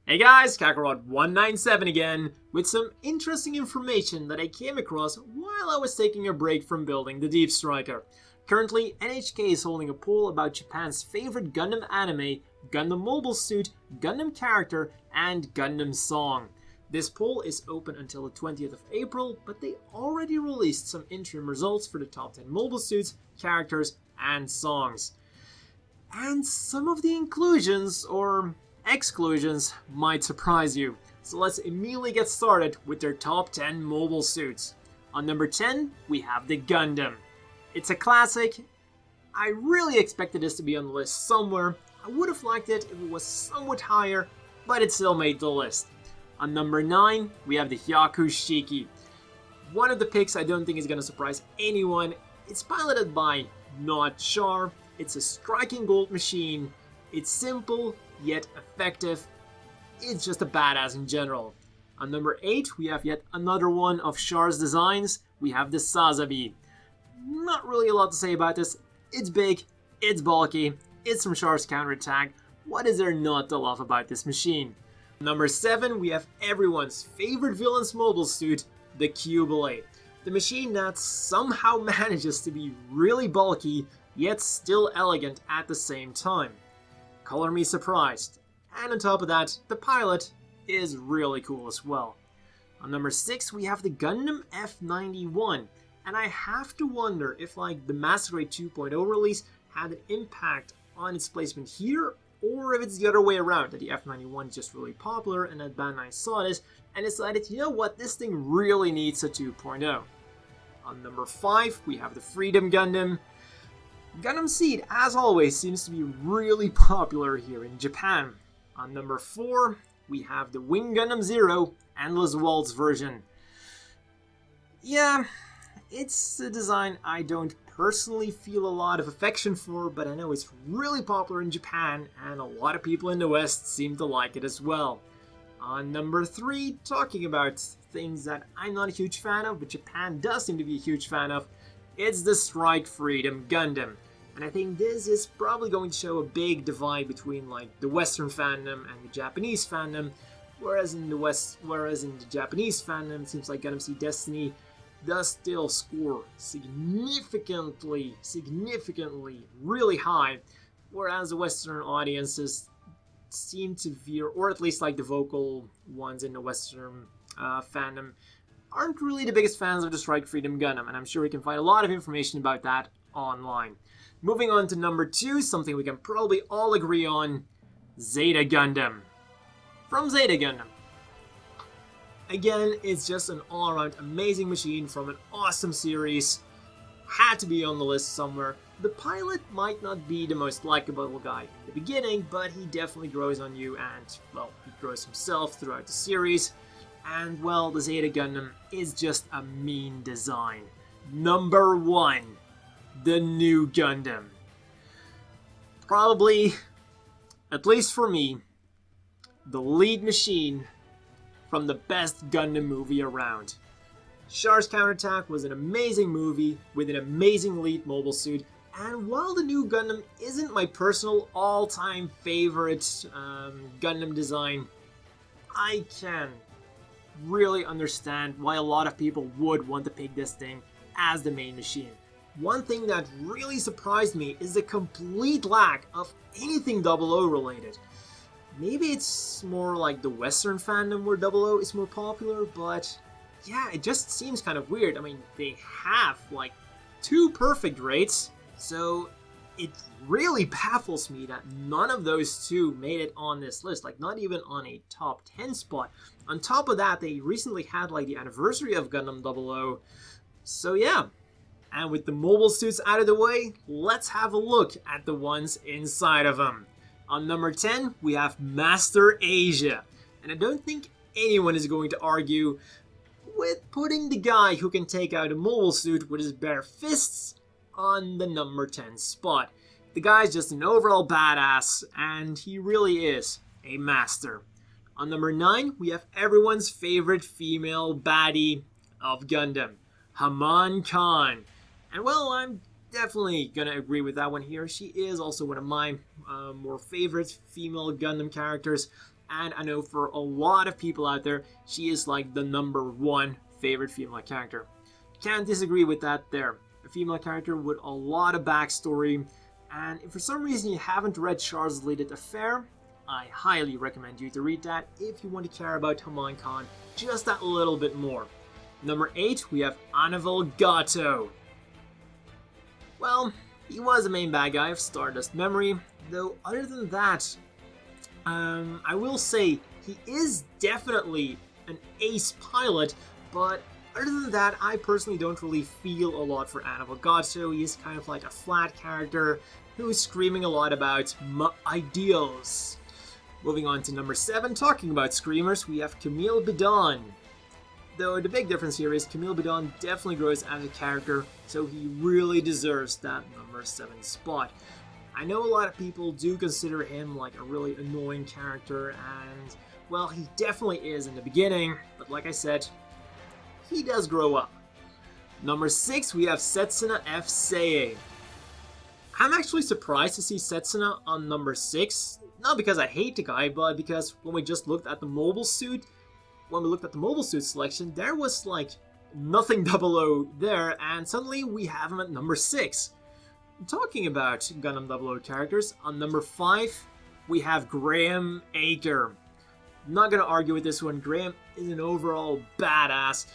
Hey guys, Kakarot197 again, with some interesting information that I came across while I was taking a break from building the Deep Striker. Currently, NHK is holding a poll about Japan's favorite Gundam anime, Gundam Mobile Suit, Gundam character, and Gundam song. This poll is open until the 20th of April, but they already released some interim results for the top 10 mobile suits, characters, and songs. And some of the inclusions, or exclusions, might surprise you. So let's immediately get started with their top 10 mobile suits. On number 10, we have the Gundam. It's a classic. I really expected this to be on the list somewhere. I would have liked it if it was somewhat higher, but it still made the list. On number 9, we have the Hyakushiki. One of the picks I don't think is going to surprise anyone. It's piloted by Not Char. It's a striking gold machine. It's simple, yet effective. It's just a badass in general. On number 8, we have yet another one of Char's designs. We have the Sazabi. Not really a lot to say about this. It's big, it's bulky, it's from Char's counterattack. What is there not to love about this machine? Number 7, we have everyone's favorite villain's mobile suit, the Cubile. The machine that somehow manages to be really bulky, yet still elegant at the same time. Color me surprised. And on top of that, the pilot is really cool as well. On number 6, we have the Gundam F91. And I have to wonder if the Master Grade 2.0 release had an impact on its placement here, or if it's the other way around, that the F91 is just really popular and that Bandai saw this and decided, you know what, this thing really needs a 2.0. On number 5, we have the Freedom Gundam. Gundam Seed, as always, seems to be really popular here in Japan. On number 4, we have the Wing Gundam Zero Endless Waltz version. Yeah, it's a design I don't personally feel a lot of affection for, but I know it's really popular in Japan, and a lot of people in the West seem to like it as well. On number 3, talking about things that I'm not a huge fan of, but Japan does seem to be a huge fan of, it's the Strike Freedom Gundam. And I think this is probably going to show a big divide between the Western fandom and the Japanese fandom, whereas in the Japanese fandom, it seems like Gundam Seed Destiny does still score significantly really high, whereas the Western audiences seem to veer, or at least the vocal ones in the Western fandom, aren't really the biggest fans of the Strike Freedom Gundam, and I'm sure we can find a lot of information about that online. Moving on to number 2, something we can probably all agree on, Zeta Gundam. From Zeta Gundam. Again, it's just an all-around amazing machine from an awesome series. Had to be on the list somewhere. The pilot might not be the most likable guy in the beginning, but he definitely grows on you and, well, he grows himself throughout the series. And, well, the Zeta Gundam is just a mean design. Number 1, the new Gundam. Probably, at least for me, the lead machine from the best Gundam movie around. Char's Counterattack was an amazing movie with an amazing lead mobile suit, and while the new Gundam isn't my personal all-time favorite Gundam design, I can really understand why a lot of people would want to pick this thing as the main machine. One thing that really surprised me is the complete lack of anything 00 related. Maybe it's more like the Western fandom where 00 is more popular, but yeah, it just seems kind of weird. I mean, they have 2 perfect rates, so it really baffles me that none of those 2 made it on this list, not even on a top 10 spot. On top of that, they recently had the anniversary of Gundam 00, so yeah. And with the mobile suits out of the way, let's have a look at the ones inside of them. On number 10, we have Master Asia. And I don't think anyone is going to argue with putting the guy who can take out a mobile suit with his bare fists on the number 10 spot. The guy's just an overall badass, and he really is a master. On number 9, we have everyone's favorite female baddie of Gundam, Haman Khan. And well, I'm definitely gonna agree with that one here. She is also one of my more favorite female Gundam characters. and I know for a lot of people out there, she is like the #1 favorite female character. Can't disagree with that there. A female character with a lot of backstory, and if for some reason you haven't read Char's Deleted Affair, I highly recommend you to read that if you want to care about Haman Khan just that little bit more. Number 8, we have Anival Gato. Well, he was the main bad guy of Stardust Memory, though other than that, I will say he is definitely an ace pilot, but other than that, I personally don't really feel a lot for Anival Gato. He is kind of like a flat character who is screaming a lot about ideals. Moving on to number 7, talking about screamers, we have Camille Bidon. Though the big difference here is Camille Bidon definitely grows as a character, so he really deserves that number 7 spot. I know a lot of people do consider him like a really annoying character, and well, he definitely is in the beginning, but like I said, he does grow up. Number 6, we have Setsuna F. Seiei. I'm actually surprised to see Setsuna on number 6, not because I hate the guy, but because when we just looked at the mobile suit, selection, there was like nothing 00 there, and suddenly we have him at number 6. Talking about Gundam 00 characters, on number 5, we have Graham Aker. Not gonna argue with this one, Graham is an overall badass,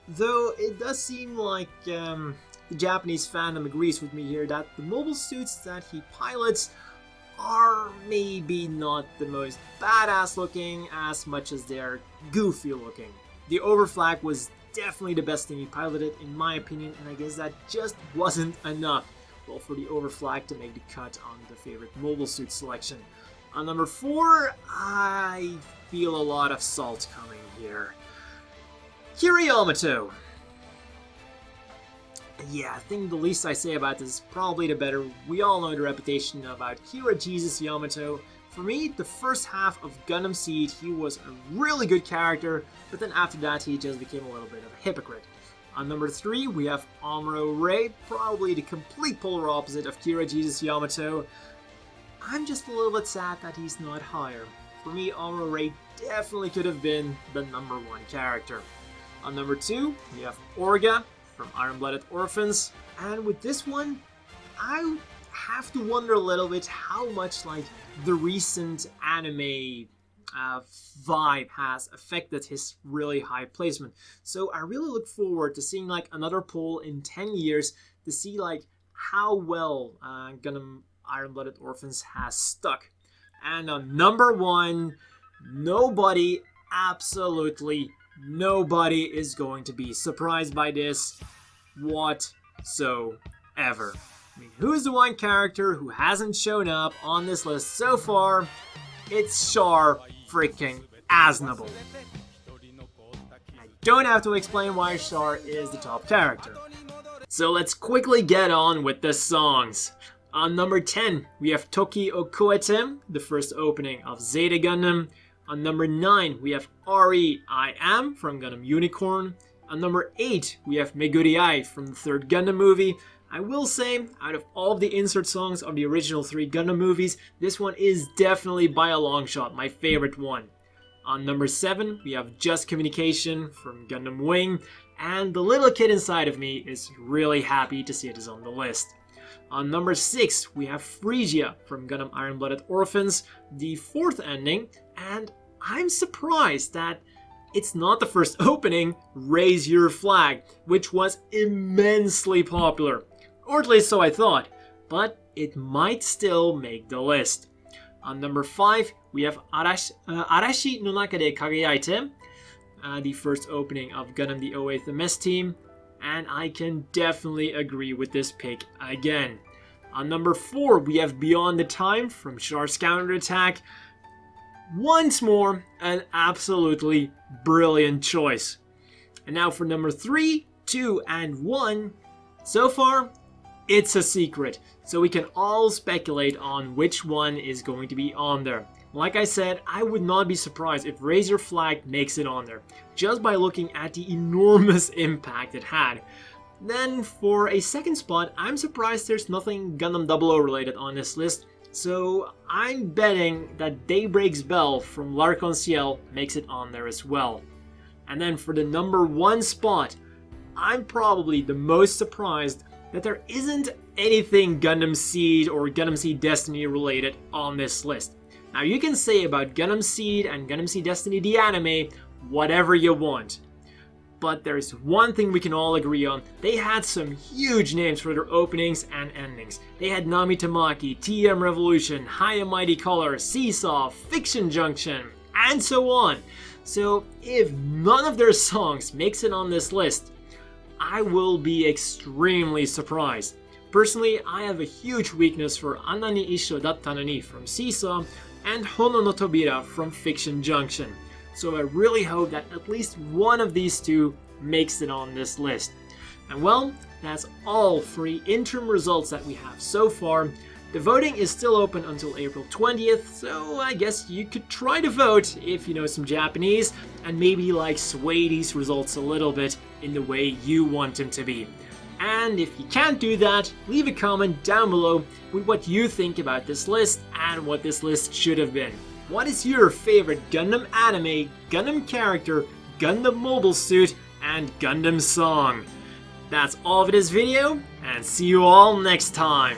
though it does seem like the Japanese fandom agrees with me here that the mobile suits that he pilots are maybe not the most badass looking as much as they're goofy looking. The overflag was definitely the best thing he piloted in my opinion, and I guess that just wasn't enough, well, for the overflag to make the cut on the favorite mobile suit selection. On number 4, I feel a lot of salt coming here. Kira Yamato. Yeah, I think the least I say about this is probably the better. We all know the reputation about Kira Jesus Yamato. For me, the first half of Gundam Seed, he was a really good character, but then after that he just became a little bit of a hypocrite. On number 3, we have Amuro Ray, probably the complete polar opposite of Kira Jesus Yamato. I'm just a little bit sad that he's not higher. For me, Amuro Ray definitely could have been the number 1 character. On number 2, we have Orga from Iron-Blooded Orphans, and with this one, I have to wonder a little bit how much like the recent anime vibe has affected his really high placement. So I really look forward to seeing like another poll in 10 years to see like how well Gundam Iron-Blooded Orphans has stuck. And on number 1, nobody, absolutely nobody is going to be surprised by this whatsoever. I mean, who's the one character who hasn't shown up on this list so far? It's Char freaking Aznable. I don't have to explain why Char is the top character. So let's quickly get on with the songs. On number 10, we have Toki Okuete, the first opening of Zeta Gundam. On number 9, we have R.E.I.M. from Gundam Unicorn. On number 8, we have Meguri Ai from the third Gundam movie. I will say, out of all of the insert songs of the original 3 Gundam movies, this one is definitely by a long shot my favorite one. On number 7, we have Just Communication from Gundam Wing, and the little kid inside of me is really happy to see it is on the list. On number 6, we have Phrygia from Gundam Iron-Blooded Orphans, the 4th ending, and I'm surprised that it's not the first opening, Raise Your Flag, which was immensely popular. Or at least so I thought, but it might still make the list. On number 5, we have Arashi no Naka de Kagayaite, the first opening of Gundam the 08th MS Team, and I can definitely agree with this pick again. On number 4, we have Beyond the Time from Char's Counterattack. Once more, an absolutely brilliant choice. And now for number 3, 2, and 1. So far, it's a secret, so we can all speculate on which one is going to be on there. Like I said, I would not be surprised if Raise Your Flag makes it on there, just by looking at the enormous impact it had. Then for a second spot, I'm surprised there's nothing Gundam 00 related on this list. So I'm betting that Daybreak's Bell from L'Arc-en-Ciel makes it on there as well. And then for the number 1 spot, I'm probably the most surprised that there isn't anything Gundam Seed or Gundam Seed Destiny related on this list. Now you can say about Gundam Seed and Gundam Seed Destiny the anime whatever you want. But there's one thing we can all agree on. They had some huge names for their openings and endings. They had Nami Tamaki, TM Revolution, High and Mighty Color, Seesaw, Fiction Junction, and so on. So if none of their songs makes it on this list, I will be extremely surprised. Personally, I have a huge weakness for Anani Isho Datta no Ni from Seesaw and Hono no Tobira from Fiction Junction. So I really hope that at least one of these two makes it on this list. And well, that's all for the interim results that we have so far. The voting is still open until April 20th, so I guess you could try to vote if you know some Japanese and maybe like sway these results a little bit in the way you want them to be. And if you can't do that, leave a comment down below with what you think about this list and what this list should have been. What is your favorite Gundam anime, Gundam character, Gundam mobile suit, and Gundam song? That's all for this video, and see you all next time!